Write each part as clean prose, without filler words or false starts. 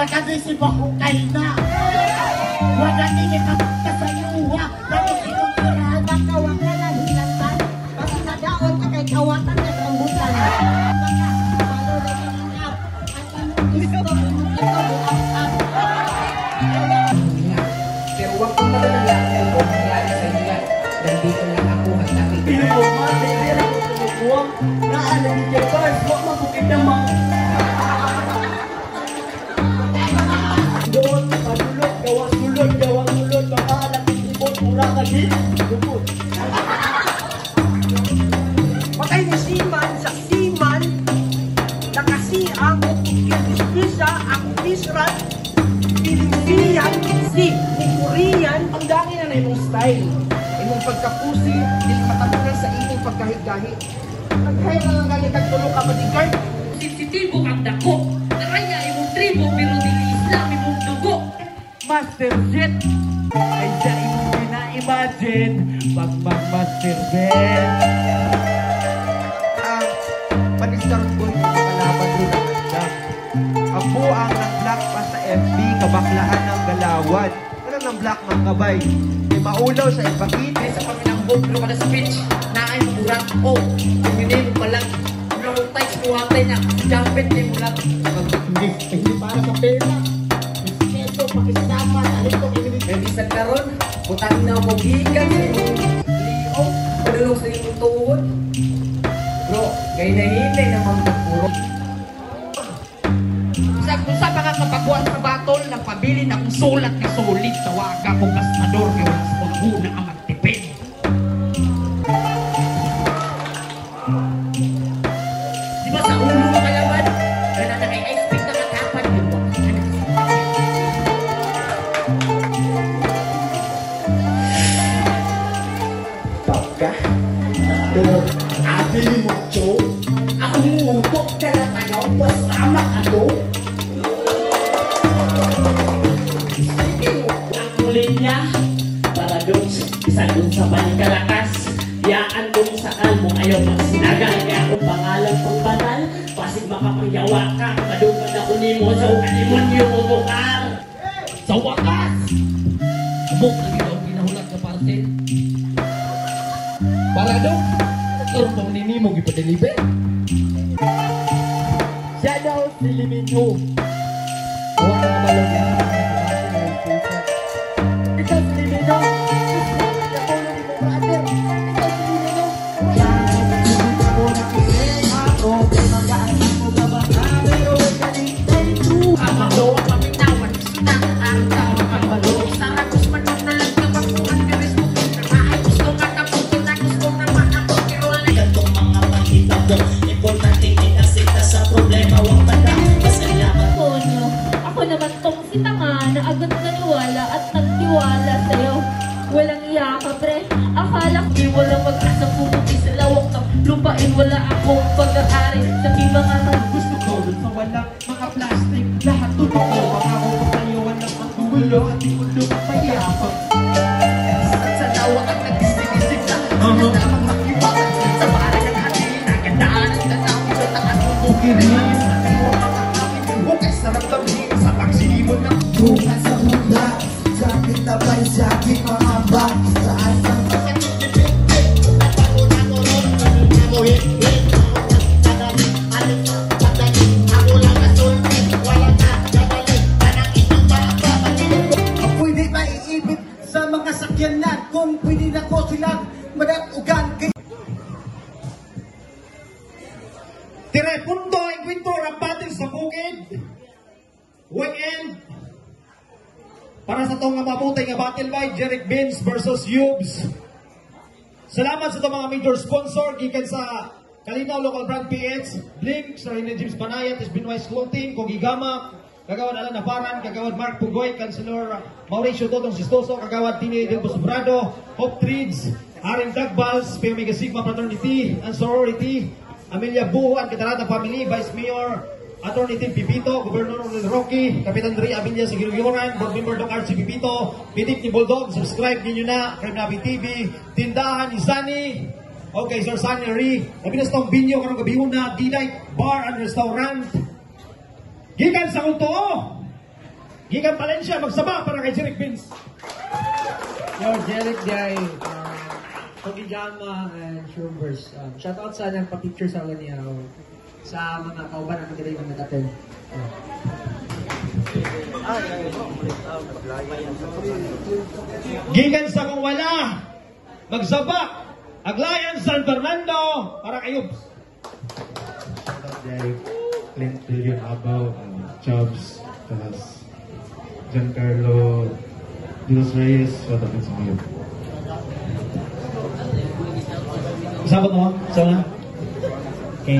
Pagkadisip ako kayo na. Wala din ipagka sa luha. Dahil sinunturan na kawang na lang hinatan. Kasi nadaon ka kay kawatan na rambutan. Pero huwag kong madalalaman kung nangyari sa iya. Nandito lang ako at nakikita. Pinagpuma, hindi ako tumukuwang. Naalam ni Jebars, huwag mabukid naman. Doon, padulot, gawang sulot, makahalang itibot, mula ka din. Lupot. Patay ni Siman sa Siman na kasi ang Kispisa, ang Kisran, Pilisiyan, si Korean, ang dami na imong style. Imong pagkapusi, hindi matabunan sa imong pagkahit-gahit. Nagkaya na lang galing kagtulong ka bodyguard. Sensitibo ang dako. Naraya imong tribo pero dili Islam imong dugo. Master Jet, ay siya imong gina-imagine pag mag-Master Jet. Pag-start ko yung kalaban doon ang ganda. Ako ang nag-block pa sa FB, kabaklaan ng galawad. Ano ng block ng kabay? May maulaw sa ipakita. Sa paminangbog pero kada sa pitch naay murang o. Puminin pa lang. Roll tights buhatay na. Jumpet ni mo lang. Hindi para sa pera. Respeto, pakisama, talito, Ready sa karon, butang na mo gikan sa imong liho. Padulong sa imong tuhod. Bro, kay nahinay naman magpuro. Kung sa mga kapaguan sa batol, nagpabilin akong sulat na sulit. Tawaga kong gastador, kaya wala sa maghuna ang magtipid. Di ba sa ulo mga kalaban? Kaya na naka-expect na matapan yun ba? Pagka, pero abili mo, Joe. Ako ngutok ka na tanaw, pasama ka to. Ang linya, para doon, isa doon sa balikalakas. Yaan mo sa kalmo, ayaw magsinaga. Kaya akong pangalan pang banal, pasig makapagyawa ka. Madungan na kunin mo sa ukalimonyo mo bukar. Sa wakas! Abok na ginaw pinahulat ka parte. Para doon, karoon pang nini mo gipadeliver. Siya daw si Liminho. Huwag na malagyan ng ikaw si Liminho. Natulong mo, brother. Ikaw si Liminho. Ang malo, ang paminawan, sunang ang tao, ang malo. Isang agos man ang nalagyan, bakuhan ka rin mo. Ay, gusto nga tapusin na gusto naman ako. Pero lang Gantong mga pangita ko, importante itasita sa problema. Huwag magkakasalamat. Ako naman tong si Tanga na agad naniwala at nagtiwala sa'yo. Walang iya ka, pre. Akala ko di walang mag-asa pumuti sa lawak ng lupain. Wala akong pag-aari sa ibang mga Gusto ko dun sa walang mga plastic. Lahat totoo. Pangako ko sa'yo walang maggugulo at di ko lumapayapang. sa tawa at nagdisig-isig na. Ano namang makiwakan sa para ng hati. Nagandaan ang tatawin sa taas ng bukiris. Okay, sarap tabihin sa pagsilimon ng Bukas sa mula. Sakit na ba'y sakit mga ba? Saan ang pwede ba iibig sa mga sakyanan kung pwede na ko silang madatugan kay Tire punto ang kwento ng battle sa bukid weekend para sa itong maputay nga battle by Jeric Benz versus Yubes. Salamat sa itong mga major sponsor gikan sa Kalinaw Local Brand PH, Blink, sa Rene James Panayat, SB Wise Clothing, Kogigama, Kagawad Alan Naparan, Kagawad Mark Pugoy, Councilor Mauricio Totong Sistoso, Kagawad Tini Del Bosobrado, Hope Treeds, Aaron Dagbals, P Omega Sigma Fraternity and Sorority, Amelia Buhuan, Katarata Family, Vice Mayor Attorney Tim Pipito, Governor Rocky, Kapitan Dre Abilia sa Giruyoran, Board Member Dong Archie Pipito, Pitip ni Bulldog, subscribe ninyo na, Crime Nabi TV, Tindahan ni Sunny, okay, Sir Sunny Ri, Nabinas tong binyo karong gabi una, D-Night Bar and Restaurant, gikan sa kulto, Gikan Valencia, magsaba para kay Jeric Vince. Yo, Jeric Day, Togi Jama, and Shrubers. Shoutout sa nagpa-picture sa akin niya sa mga kauban na nagdala yung nag-attend. Gikan sa kung wala, magsaba, Aglayan San Fernando para kay Yubs. Derek, Clint William Abaw, Chubbs, tapos Giancarlo Dinos Reyes, shoutout din sa kayo. Isabot mo? Sana? Okay.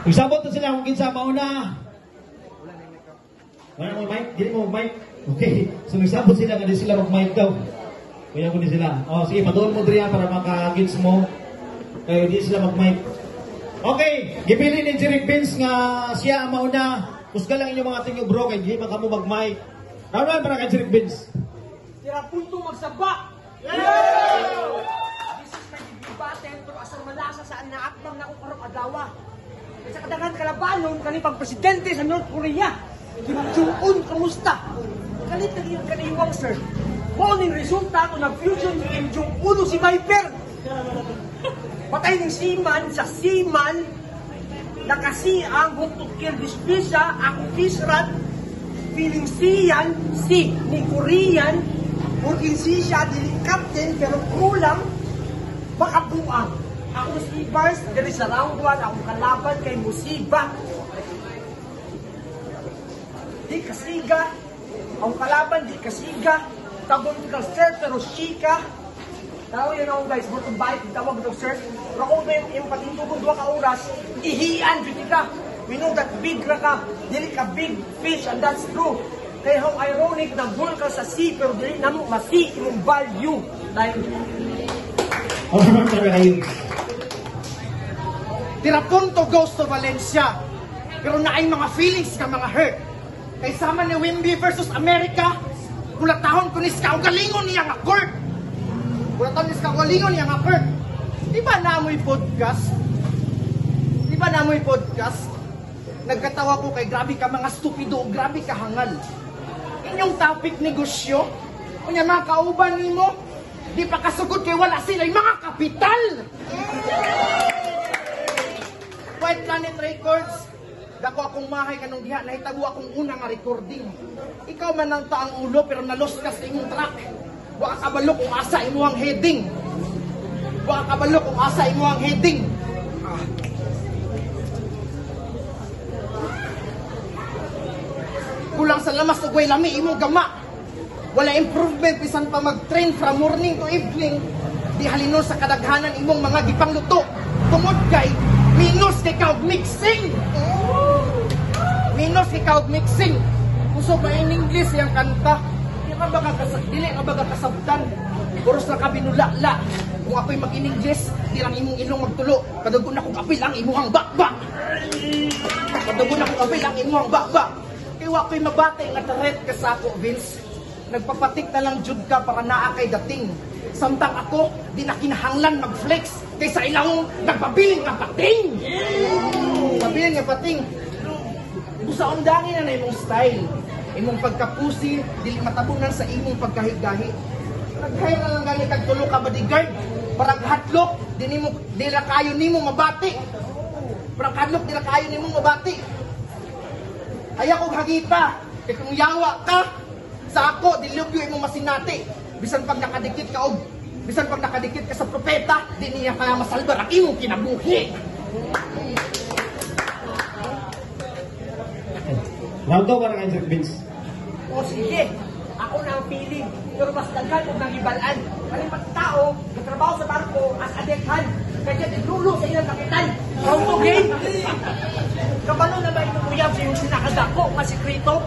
Isabot na sila kung kinsa mauna. Wala mo mic? Dili mo mic? Okay. So isabot sila nga di sila mag-mic daw. Kaya ko din sila. O sige, patuon mo diriya para maka-gins mo. Kaya di sila mag-mic. Okay. Gipili ni Jeric Vince nga siya ang mauna. Kusga lang inyong mga tingyo bro kay di man kamo mag-mic. Round 1 para kay Jeric Vince. Tira punto magsaba! Yeah! This is my debut battle pero asang malasa sa naakbang na kung karong adlaw. At sa kadaghan kalabanon kanipang presidente sa North Korea. Kim Jong-un, kamusta? Kalit na iyong kaniwang, sir. Morning resulta kung nag-fusion ni Kim Jong-un si Viper. Patay ng seaman sa seaman nakasiang buktot Kirgiz-Pisa ang Fisrat feeling siyan si ni Korean Urgin siya dili captain pero kulang makabuang. Ako si Bars dari sa round 1 akong kalaban kay Musiba. Di kasiga. Ang kalaban di kasiga. Tabon ka sir pero shika. Tao yun ako guys, butong bite, tawag daw sir. Pero kung yung patintugod 2 ka oras, ihian dito ka. We know that big ra ka, dili ka big fish and that's true. Kaya how ironic na bull ka sa sea pero dili na mo masi imong value. Dahil Okay, para kay Yubs. Tirapunto goes to Valencia. Pero naay mga feelings ka mga hurt. Kay sama ni Wimby versus America, kulatahon ko ni Ska galingon niya nga court. Kulatahon ni Ska galingon niya nga court. Di ba namoy podcast? Di ba namoy podcast? Nagkatawa ko kay grabe ka mga stupido, grabe ka hangal. Inyong topic negosyo, kunya mga kauban nimo, di pa kasugod kay wala sila yung mga kapital. White Planet Records, dako akong mahay kanong diha, nahitago akong una nga recording. Ikaw man ang taang ulo pero nalos ka sa imong track. Wa ka kabalo kung asa imo ang heading. Wa ka kabalo kung asa imo ang heading. Kulang sa lamas ug way lami imong gama. Wala improvement bisan pa mag-train from morning to evening. Di halino sa kadaghanan imong mga gipangluto. Tungod kay minus kay kaog mixing. Minus kay kaog mixing. Uso ba in English yang kanta? Di ka ba dili ka ba kasabtan? Puros na ka binulala. Kung ako'y mag-in-English, di lang imong ilong magtulo. Kadugo na kong kapil ang imuhang bakbak. Kadugo na kong kapil ang imuhang bakbak. Kaya ako'y mabate nga taret ka sa ako, Vince. Nagpapatik na lang jud ka para naa kay dating. Samtang ako, di na kinahanglan mag-flex. Kaysa ilang nagpabiling ka pating. Pabiling ka pating. Busa undangin na imong style. Imong pagkapusi, dili matabunan sa imong pagkahigahi. Naghay na lang gani kag tulo ka bodyguard. Parang hadlok, di na kayo nimo mabati. Parang hadlok, di na kayo nimo mabati. Ay ako hagita, kaya kung yawa ka, sa ako, dilubyo imong masinati. Bisan pag nakadikit ka sa propeta, di niya kaya masalbar ang imong kinabuhi. Round 2 para kay Jeric Vince. O sige, ako na ang piling. Pero mas daghan kung nangibalaan. Kalipat tao, nagtrabaho sa barko, as adekhan. Kaya naglulo sa ilang kapitan. Round 2 game. Kabalo na ba itong uyab sa iyong sinakadako nga sikreto?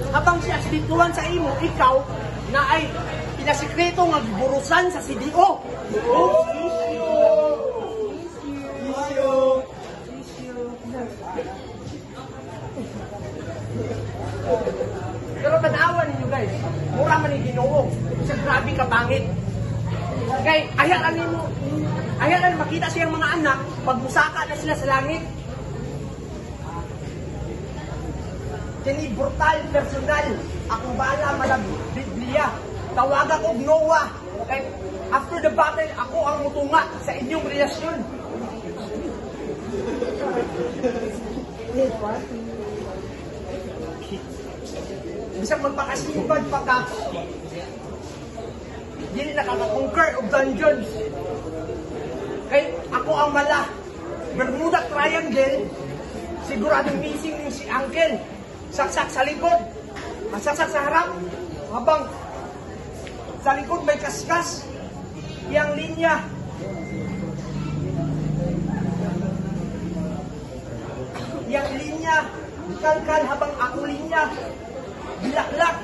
Habang siya sinituan sa imo, ikaw na ay pinasikreto nga giburusan sa CDO. Pero tanawan ninyo guys, mura man ni Ginoo. Sa grabe ka bangit. Kay ayalan makita siyang mga anak pag musaka na sila sa langit. kini brutal personal. Ako bala malag Biblia. Tawagan ko Noah. Kay after the battle, ako ang mutunga sa inyong relasyon. Bisang magpakasipad pa ka, hindi nakaka-conquer of dungeons. Kay ako ang mala, Bermuda Triangle, siguradong missing yung si Uncle. Saksak sa likod, masaksak sa harap, habang sa likod may kaskas. Yang linya, kalkal habang ako linya, bilaklak.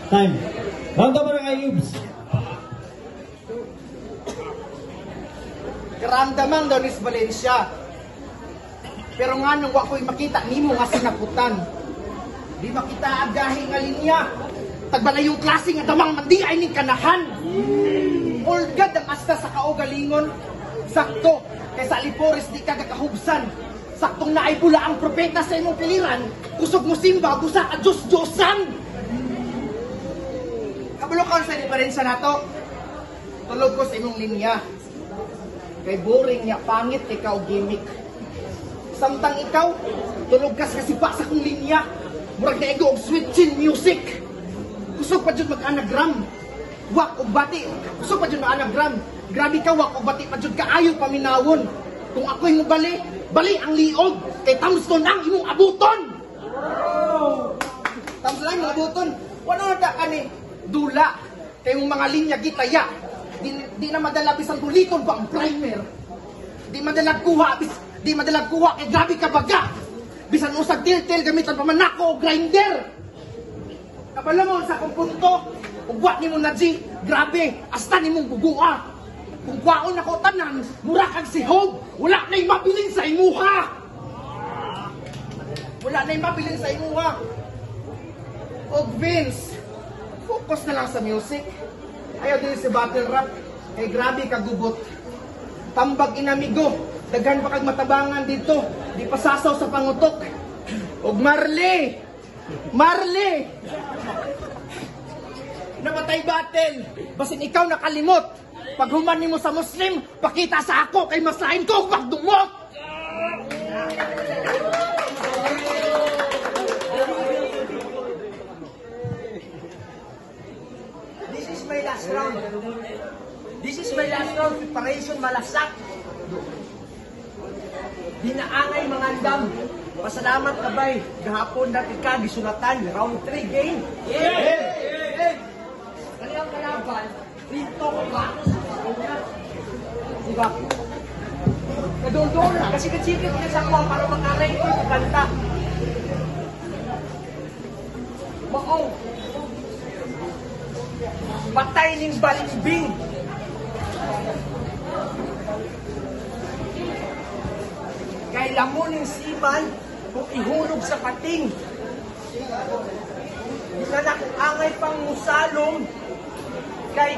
Time. Round up na kay Yubs. Karamdaman daw ni Valencia. Pero nga nung wako'y makita nimo nga sinaputan. Di makita agahi nga linya. Tagbala yung klase nga damang mandi ay ning kanahan. Olgad ang asta sa kaugalingon. Sakto, kay sa Alipores di ka kakahubsan. Saktong naay pula ang propeta sa imong piliran. Kusog mo simba, gusa ka Diyos-Diyosan. Kabulukan sa diferensya nato. Tulog ko sa imong linya. Kay boring niya, pangit ikaw gimmick. Samtang ikaw, tulog ka sa sipa sa kong linya. Murag na ego og sweet chin music. Kusog pa dyan mag-anagram. Wak og bati. Kusog pa dyan mag-anagram. Grabe ka, wak og bati pa dyan kaayo paminawon. Kung ako'y mo bali, bali ang liog. Kay Tamston ang imong abuton. Tamston ang imong abuton. Wala na ka ni dula. Kay mga linya gitaya. Di na madala bisan tuliton pa ang primer. Di madalag kuha kay grabe ka baga. Bisan usag til-til gamitan pa man ako o grinder. Kabalo mo sa akong punto. Ugwa ni mo na G. Grabe, hasta ni mong bugua. Kung kwaon ako tanan, mura kag si Hope. Wala na'y mabilin sa imuha. Wala na'y mabilin sa imuha. O Vince, focus na lang sa music. Ayaw din si battle rap. Kay grabe kagubot. Tambag inamigo. Daghan pa kag matabangan dito. Di pasasaw sa pangutok. Og Marley! Namatay battle. Basin ikaw nakalimot. Pag human nimo sa Muslim, pakita sa ako kay masahin ko og magdumot. This is my last round. Preparation malasak. Dinaangay mangandam. Pasalamat kabay. Gahapon dati ka gisulatan. Round 3 game. Kanyang kalaban. Rito ko ba? Diba? Nadol-dol. Kasi katsikit niya sa kwa para mag-aray ko yung kanta. Maong. Patay ning balimbing. Kay lamon ng siman kung ihulog sa pating. Di na nakangay pang musalong kay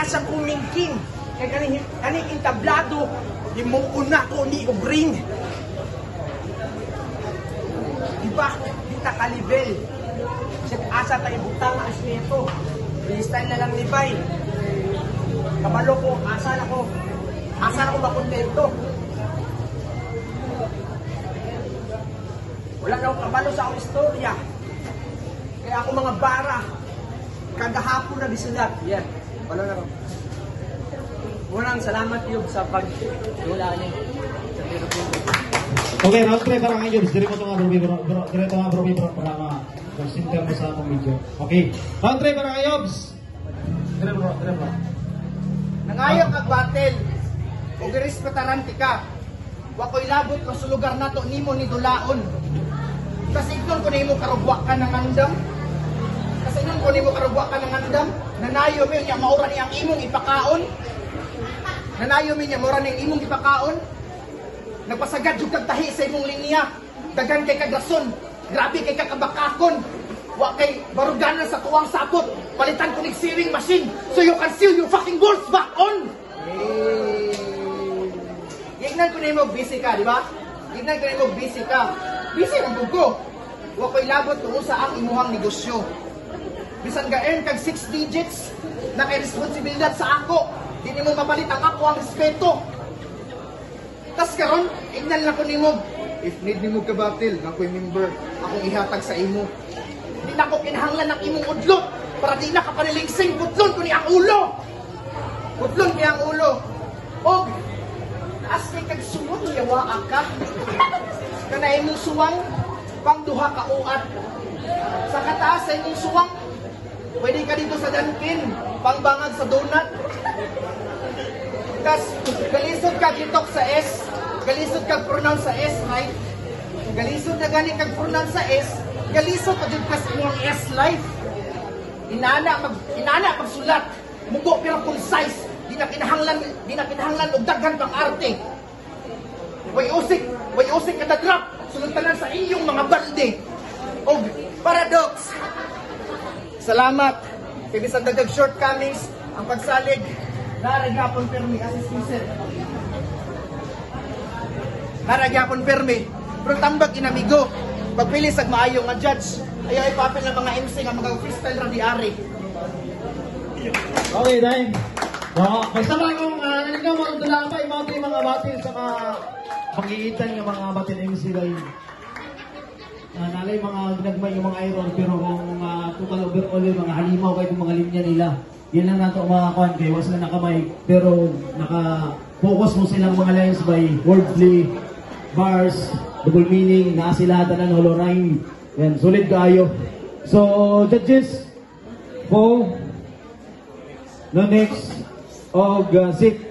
sa kumingking kay kaning tablado himuuna ko ni ugring diba kita kalibel sa asa tayo butang asmeto freestyle na lang ni Bay kabalo ko asa na ko makontento wala na akong kabalo sa akong istorya kaya ako mga bara kada hapon na disulat yan wala na rin. Unang salamat Yub sa pag-wala niyo. Okay, round 3 para kay Yubs. Diretso nga, Broby, para Mag-center mo sa akong video. Okay. Country para kay Yobs. Dire bro. Nangayo kag battle. O giris pataranti ka. Wa ko'y labot ka sa lugar nato nimo ni dulaon. Kasi ignon ko nimo karugwa ka ng andam. Kasi ignon ko nimo karugwa ka ng andam. Nanayo mi niya maura niyang imong ipakaon. Nanayo mi niya maura niyang imong ipakaon. Nagpasagad jud kag tahi sa imong linya. Dagan kay kaglason. Grabe kay kakabakakon. Wa kay baruganan sa tuwang sapot. Palitan ko ning sewing machine so you can seal your fucking balls back on. Gignan ko nimo busy ka, di ba? Gignan ko nimo busy ka. Busy ang ko. Wa ko'y labot kung sa ang imuhang negosyo. Bisan ga earn kag 6 digits na kay responsibilidad sa ako. Di nimo mapalit ang ako ang respeto. Tas karon, ignan lang ko nimo. If need nimo ka battle, nga ko'y member, akong ihatag sa imo. Di na ko kinahanglan ng imong udlot para di na ka panilingsing putlon ko ni ang ulo. Putlon ni ang ulo. Og taas kay kag suwang yawa ka. Kana imong suwang pang duha ka uat. Sa kataas sa imong suwang pwede ka dito sa Dunkin, pangbangag sa donut. Tas galisod ka gitok sa S, galisod kag pronounce sa S, right? Galisod na gani kag pronounce sa S, galisod ka jud kas imong S life. Inana pagsulat, mugo pero concise, di na kinahanglan og daghan pang arte. Way usik kada drop, sulutanan sa iyong mga balde. Og paradox. Salamat kay bisan dagdag shortcomings ang pagsalig naragyapon permi assistant. Naragyapon permi, pero tambag inamigo. Pagpili sa maayo nga judge, ayaw ipapil ng mga MC nga mga freestyle ra di ari. Okay, dahil. Basta lang kung naligaw mga dulapay, mga batil sa mga pangiitan ng mga batil MC dahil nalay mga ginagmay yung mga iron pero kung total overall yung mga halimaw kayo yung mga linya nila. Yan lang nato mga kuhan kayo, was na nakamay pero naka-focus mo silang mga lines by wordplay, bars, double meaning, naa sila tanan holo rhyme. Yan, solid kayo. So, judges, po, no next, og sit.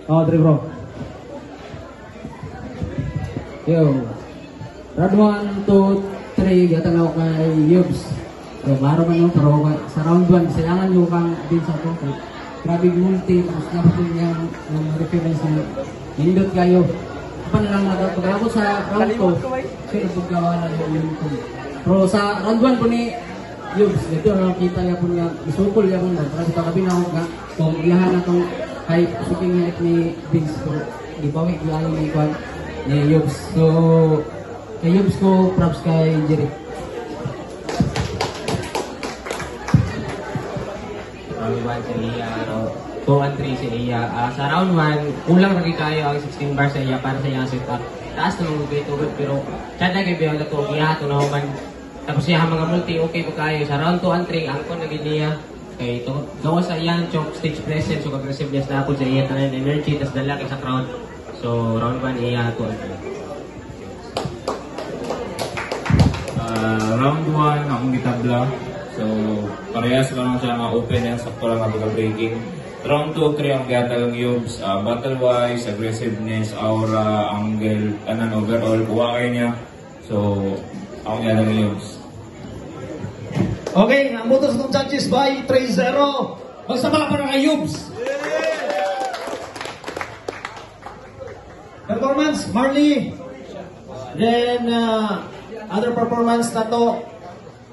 Dre bro. Yo, round 1, 2, 3, gatang ako kay Yubs. So, maro man yung pero sa round 1, sayangan nyo kang din sa to. Grabe multi, tapos dapat yung reference nyo. Nindot kayo. Apa na lang pag ako sa round 2, sino paggawa na yung to. Pero sa round 1 po ni Yubs, ito na kita niya po niya, isukol niya po na. Para sa kagabi na ako nga, kung ilahan na itong hype, suking niya ni Vince. Pero di pa may ilahan ni Kwan ni Yubs. So, kay Yubs ko, props kay Jerry. Round 1 sa iya, 2 and 3 sa iya. Sa round 1, kulang lagi kayo ang 16 bars sa iya para sa iyang setup. Taas naman mag-tugod pero chat na kayo bilang nato, gihato na human. Tapos siya mga multi, okay po kayo. Sa round 2 and 3, ang ko naging niya. Kaya ito, gawa sa iyang chok stage presence, so aggressiveness na ako sa iya tanan energy, tas dala sa crowd. So round 1, iya, 2 and 3. Round 1, akong gitabla. So, parehas lang siya mga open yan, sakto lang mga breaking. Round 2, 3 ang gatag Yubs. Battle-wise, aggressiveness, aura, angle, overall, buwakay niya. So, akong gatag Yubs. Okay, ang butos ng judges by 3-0. Magsama para kay Yubs. Performance, Marley. Then, other performance na to.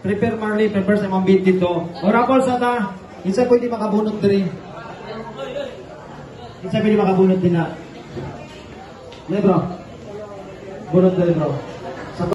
Prepare Marley, prepare sa mga beat dito. O rapol sa ta, isa pwede makabunod din. Isa pwede makabunod din na. Bro, bunod din bro.